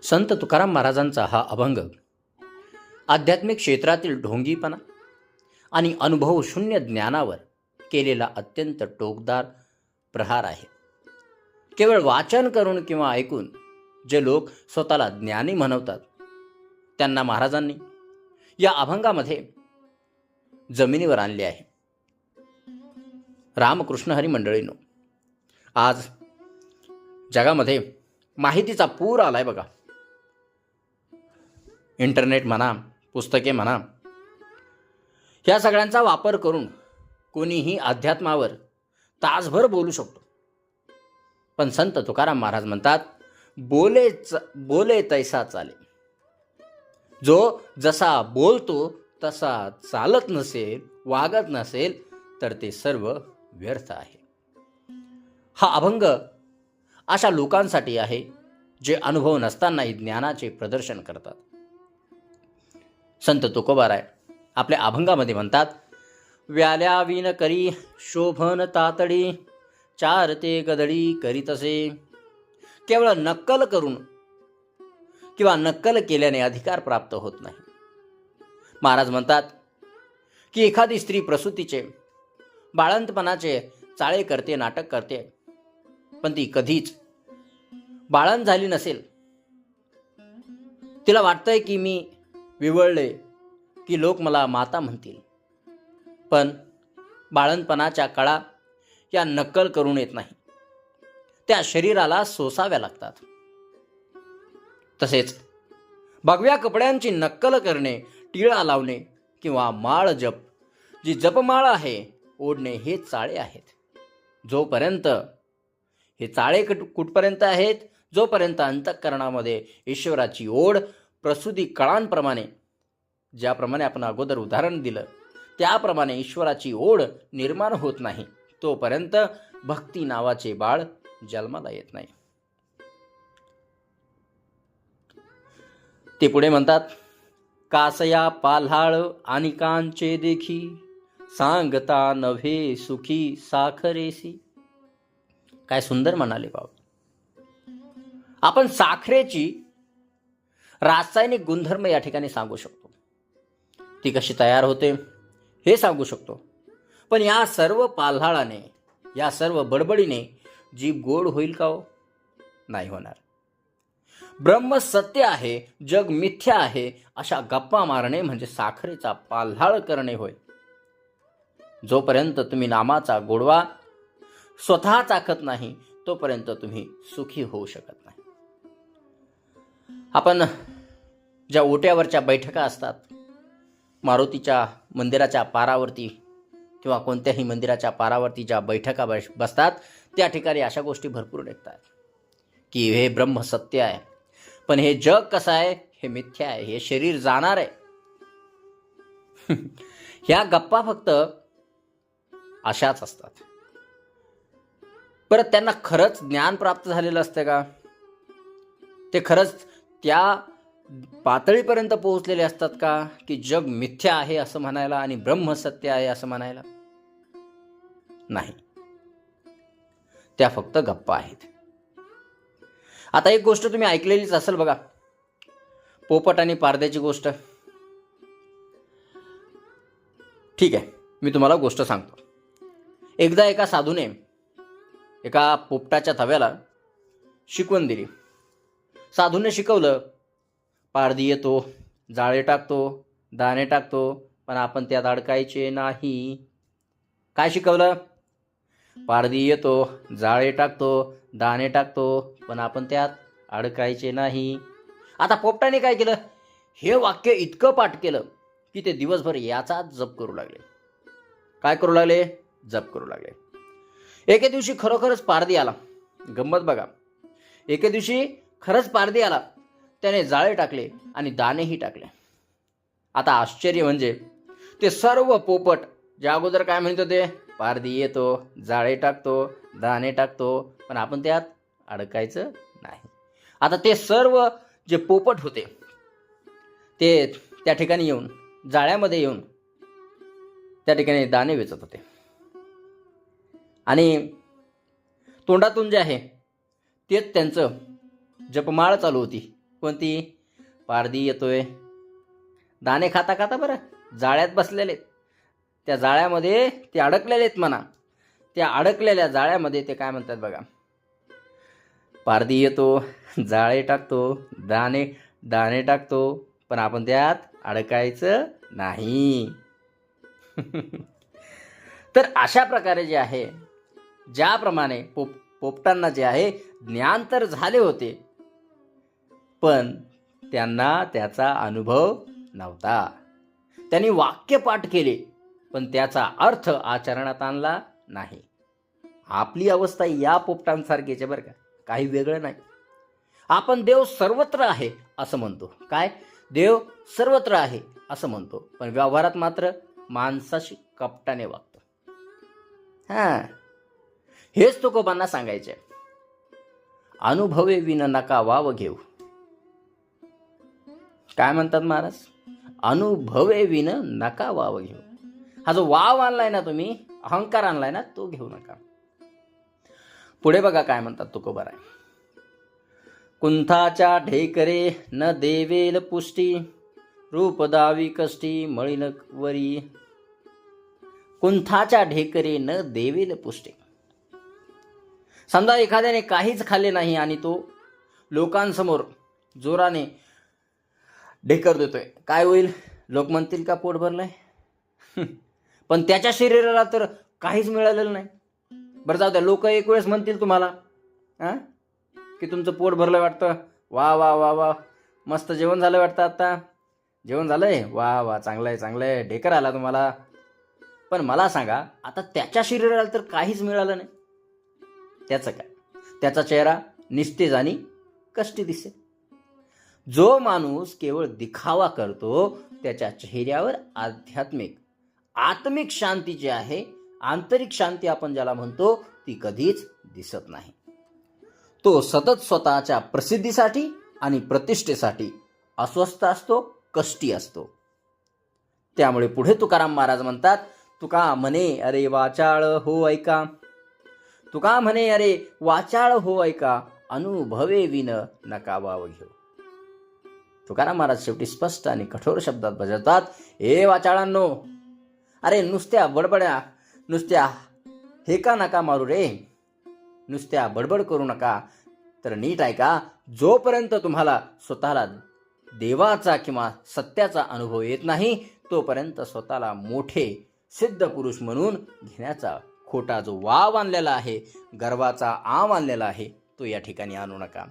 संत तुकाराम महाराजांचा हा अभंग आध्यात्मिक क्षेत्रातील ढोंगीपणा आणि अनुभवशून्य ज्ञानावर केलेला अत्यंत टोकदार प्रहार आहे. केवळ वाचन करून किंवा ऐकून जे लोक स्वतःला ज्ञानी म्हणवतात त्यांना महाराजांनी या अभंगामध्ये जमिनीवर आणले आहे. रामकृष्ण हरी मंडळींनो, आज जगामध्ये माहितीचा पूर आलाय बघा. इंटरनेट म्हणा, पुस्तके म्हणा, ह्या सगळ्यांचा वापर करून कोणीही अध्यात्मावर तासभर बोलू शकतो. पण संत तुकाराम महाराज म्हणतात, बोले तैसा चाले. जो जसा बोलतो तसा चालत नसेल, वागत नसेल, तर ते सर्व व्यर्थ आहे. हा अभंग अशा लोकांसाठी आहे जे अनुभव नसतानाही ज्ञानाचे प्रदर्शन करतात. संत तुकोबाराय आपल्या अभंगामध्ये म्हणतात, व्याल्या विन करी शोभन तातडी, चारते गदडी करीतसे. केवळ नक्कल करून किंवा नक्कल केल्याने अधिकार प्राप्त होत नाही. महाराज म्हणतात की एखादी स्त्री प्रसूतीचे, बाळंतपणाचे चाळे करते, नाटक करते, पण ती कधीच बाळंत झाली नसेल. तिला वाटतंय की मी विवळले की लोक मला माता म्हणतील, पण बाळंतपणाच्या कळा या नक्कल करून येत नाही, त्या शरीराला सोसाव्या लागतात. तसेच भगव्या कपड्यांची नक्कल करणे, टिळा लावणे किंवा माळ जप, जी जपमाळ आहे, ओढणे हे चाळे आहेत. जोपर्यंत हे चाळे कुठपर्यंत आहेत, जोपर्यंत अंतःकरणामध्ये ईश्वराची ओढ प्रसूती कळांप्रमाणे, ज्याप्रमाणे आपण अगोदर उदाहरण दिलं त्याप्रमाणे ईश्वराची ओढ निर्माण होत नाही, तोपर्यंत भक्ती नावाचे बाळ जन्माला येत नाही. ते पुढे म्हणतात, कासया पाल्हाळ आणि कांचे देखी, सांगता नव्हे सुखी साखरेसी. काय सुंदर म्हणाले बाबा. आपण साखरेची रासायनिक गुणधर्म या ठिकाणी सांगू शकतो, ती कशी तयार होते हे सांगू शकतो, पण या सर्व पाल्हाळाने, या सर्व बडबडीने जीभ गोड होईल का हो? नाही होणार. ब्रह्म सत्य आहे, जग मिथ्या आहे, अशा गप्पा मारणे म्हणजे साखरेचा पाल्हाळ करणे होय. जोपर्यंत तुम्ही नामाचा गोडवा स्वतः चाखत नाही, तोपर्यंत तुम्ही सुखी होऊ शकत नाही. आपण ज्या ओट्यावरच्या बैठका असतात, मारुतीच्या मंदिराच्या पारावरती किंवा कोणत्याही मंदिराच्या पारावरती ज्या बैठका बसतात, त्या ठिकाणी अशा गोष्टी भरपूर निघतात की हे ब्रह्म सत्य आहे, पण हे जग कसं आहे, हे मिथ्या आहे, हे शरीर जाणार आहे. ह्या गप्पा फक्त अशाच असतात. परत त्यांना खरंच ज्ञान प्राप्त झालेलं असतं का? ते खरंच त्या पातळीपर्यंत पोहोचलेले असतात का की जग मिथ्या आहे असं म्हणायला आणि ब्रह्म सत्य आहे असं म्हणायला? नाही, त्या फक्त गप्पा आहेत. आता एक गोष्ट तुम्ही ऐकलेलीच असेल बघा, पोपट आणि पारध्याची गोष्ट. ठीक आहे, मी तुम्हाला गोष्ट सांगतो. एकदा एका साधूने एका पोपटाच्या थव्याला शिकवण दिली. साधूने शिकवलं, पारधी येतो, जाळे टाकतो, दाणे टाकतो, पण आपण त्यात अडकायचे नाही. काय शिकवलं? पारधी येतो, जाळे टाकतो, दाणे टाकतो, पण आपण त्यात अडकायचे नाही. आता पोपटाने काय केलं? हे वाक्य इतकं पाठ केलं की ते दिवसभर याचाच जप करू लागले. काय करू लागले? जप करू लागले. एके दिवशी खरोखरच पारधी आला. गंमत बघा, एके दिवशी खरंच पारधी आला. त्याने जाळे टाकले आणि दाणेही टाकले. आता आश्चर्य म्हणजे ते सर्व पोपट ज्या अगोदर काय म्हणत होते, पारधी येतो, जाळे टाकतो, दाणे टाकतो, पण आपण त्यात अडकायचं नाही. आता ते सर्व जे पोपट होते ते त्या ठिकाणी येऊन, जाळ्यामध्ये येऊन त्या ठिकाणी दाणे वेचत होते आणि तोंडातून जे आहे तेच त्यांचं जपमाळ चालू होती. कोणती? पारधी येतोय. दाणे खाता खाता बरं जाळ्यात बसलेले आहेत. त्या जाळ्यामध्ये ते अडकलेले आहेत म्हणा. त्या अडकलेल्या जाळ्यामध्ये ते काय म्हणतात बघा, पारधी येतो, जाळे टाकतो, दाणे दाणे टाकतो, पण आपण त्यात अडकायचं नाही. तर अशा प्रकारे जे आहे, ज्याप्रमाणे पोपटांना जे आहे ज्ञान तर झाले होते, पण त्यांना त्याचा अनुभव नव्हता. त्यांनी वाक्यपाठ केले, पण त्याचा अर्थ आचरणात आणला नाही. आपली अवस्था या पोपटांसारखीच आहे बरं का, काही वेगळं नाही. आपण देव सर्वत्र आहे असं म्हणतो. काय? देव सर्वत्र आहे असं म्हणतो, पण व्यवहारात मात्र माणसाशी कपटाने वागतो. हेच तुकोबांना सांगायचे. अनुभवे विन नका वाव घेऊ. काय म्हणतात महाराज? अनुभवे विन नका वाव घेऊ. हा जो वाव आणलाय ना तुम्ही, अहंकार आणलाय ना, तो घेऊ नका. पुढे बघा काय म्हणतात तुकोबाराय. कुंथाच्या ढेकरे न देवेल पुष्टी, रूप दावी कष्टी मळीन वरी. कुंथाच्या ढेकरे न देवेल पुष्टी. समजा एखाद्याने काहीच खाल्ले नाही आणि तो लोकांसमोर जोराने ढेकर देतोय, काय होईल? लोक म्हणतील का पोट भरलंय? पण त्याच्या शरीराला तर काहीच मिळालेलं नाही. बरं जाऊ द्या, लोक एक वेळेस म्हणतील तुम्हाला की तुमचं पोट भरलं वाटतं, वा वा वा वा, मस्त जेवण झालं वाटतं, आता जेवण झालंय, वा वा, चांगलंय चांगलंय, ढेकर आला तुम्हाला. पण मला सांगा, आता त्याच्या शरीराला तर काहीच मिळालं नाही. त्याचं काय? त्याचा चेहरा निस्तेज आणि कष्टी दिसेल. जो माणूस केवळ दिखावा करतो, त्याच्या चेहऱ्यावर आत्मिक शांती जी आहे, आंतरिक शांती आपण ज्याला म्हणतो, ती कधीच दिसत नाही. तो सतत स्वतःच्या प्रसिद्धीसाठी आणि प्रतिष्ठेसाठी अस्वस्थ असतो, कष्टी असतो. त्यामुळे पुढे तुकाराम महाराज म्हणतात, तुका म्हणे अरे वाचाळ हो ऐका. तुका म्हणे अरे वाचाळ हो ऐका, अनुभवे विन नका वाव घेऊ. तुकाराम महाराज शेवटी स्पष्ट आणि कठोर शब्दात बजावतात, हे वाचाळांनो, अरे नुसत्या बडबड्या, नुसत्या हे का नका मारू रे, नुसत्या बडबड करू नका. तर नीट ऐका, जोपर्यंत तुम्हाला स्वतःला देवाचा किंवा सत्याचा अनुभव येत नाही, तोपर्यंत स्वतःला मोठे सिद्ध पुरुष म्हणून घेण्याचा खोटा जो वाव आणलेला आहे, गर्वाचा आव आणलेला आहे, तो या ठिकाणी आणू नका.